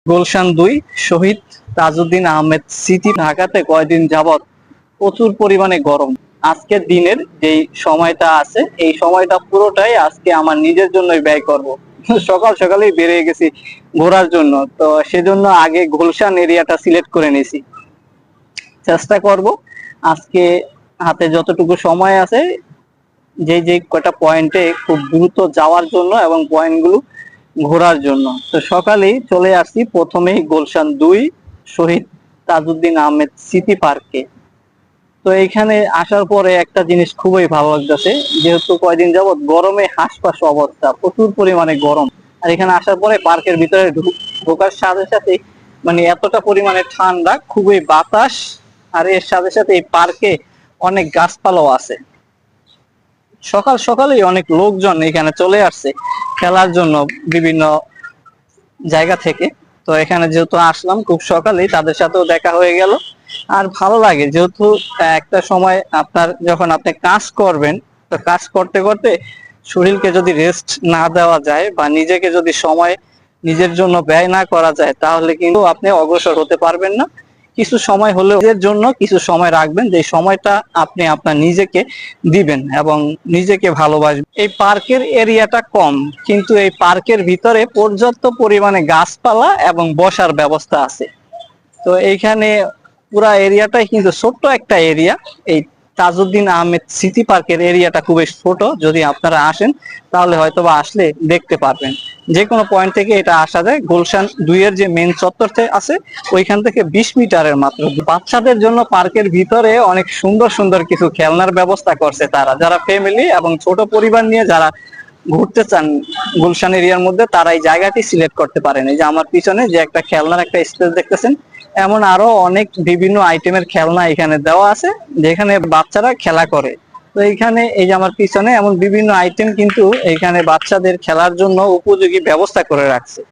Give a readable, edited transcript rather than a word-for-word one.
গুলশান ২ শহীদ তাজউদ্দিন আহমেদ স্মৃতি। ঢাকাতে কয়দিন যাবত প্রচুর পরিমাণে গরম। আজকের দিনের যেই সময়টা আছে এই সময়টা পুরোটাই আজকে আমার নিজের জন্যই ব্যয় করব। সকাল সকালেই বেরিয়ে গেছি ঘোরার জন্য, তো সেজন্য আগে গুলশান এরিয়াটা সিলেক্ট করে নিয়েছি। চেষ্টা করব আজকে হাতে যতটুকু সময় আছে যে কয়টা পয়েন্টে খুব দ্রুত যাওয়ার জন্য এবং পয়েন্টগুলো ঘোরার জন্য। তো সকালেই চলে আসছি প্রথমেই গুলশান ২ শহীদ তাজউদ্দিন আহমেদ স্মৃতি পার্কে। তো এখানে আসার পরে একটা জিনিস খুবই ভালো লাগতেছে, যেহেতু কয়দিন যাবত গরমে হাঁসফাঁস অবস্থা, প্রচুর পরিমাণে গরম। আর এখানে আসার পরে পার্কের ভিতরে ঢোকার সাথে সাথে মানে এতটা পরিমাণে ঠান্ডা, খুবই বাতাস। আর এর সাথে সাথে এই পার্কে অনেক গাছপালাও আছে। সকাল সকালেই অনেক লোকজন এখানে চলে আসছে খেলার জন্য বিভিন্ন জায়গা থেকে। তো এখানে যেহেতু আসলাম খুব সকালেই, তাদের সাথেও দেখা হয়ে গেল। আর ভালো লাগে যেহেতু একটা সময় আপনার যখন আপনি কাজ করবেন, তো কাজ করতে করতে শরীরকে যদি রেস্ট না দেওয়া যায় বা নিজেকে যদি সময় নিজের জন্য ব্যয় না করা যায়, তাহলে কিন্তু আপনি অগ্রসর হতে পারবেন না। কিছু সময় হলেও নিজের জন্য কিছু সময় রাখবেন, যে সময়টা আপনি আপনার নিজেকে দিবেন এবং নিজেকে ভালোবাসবেন। এই পার্কের এরিয়াটা কম, কিন্তু এই পার্কের ভিতরে পর্যাপ্ত পরিমাণে গাছপালা এবং বসার ব্যবস্থা আছে। তো এইখানে পুরা এরিয়াটাই কিন্তু ছোট্ট একটা এরিয়া। এই তাজউদ্দিন আহমেদ স্মৃতি পার্কের এরিয়াটা খুবই ছোট। যদি আপনারা আসেন তাহলে হয়তোবা আসলে দেখতে পারবেন। যে কোনো পয়েন্ট থেকে এটা আসা যায়। গুলশান ২ এর যে মেইন চত্বরতে আছে ওইখান থেকে ২০ মিটারের মাত্র। বাচ্চাদের জন্য পার্কের ভিতরে অনেক সুন্দর সুন্দর কিছু খেলনার ব্যবস্থা করছে তারা। যারা ফ্যামিলি এবং ছোট পরিবার নিয়ে যারা ঘুরতে চান গুলশান এরিয়ার মধ্যে, তারা এই জায়গাটি সিলেক্ট করতে পারেন। এই যে আমার পিছনে যে একটা খেলনার একটা স্পেস দেখতেছেন, এমন আরো অনেক বিভিন্ন আইটেমের খেলনা এখানে দেওয়া আছে, যেখানে বাচ্চারা খেলা করে। তো এইখানে এই যে আমার পিছনে এমন বিভিন্ন আইটেম কিন্তু এখানে বাচ্চাদের খেলার জন্য উপযোগী ব্যবস্থা করে রাখছে।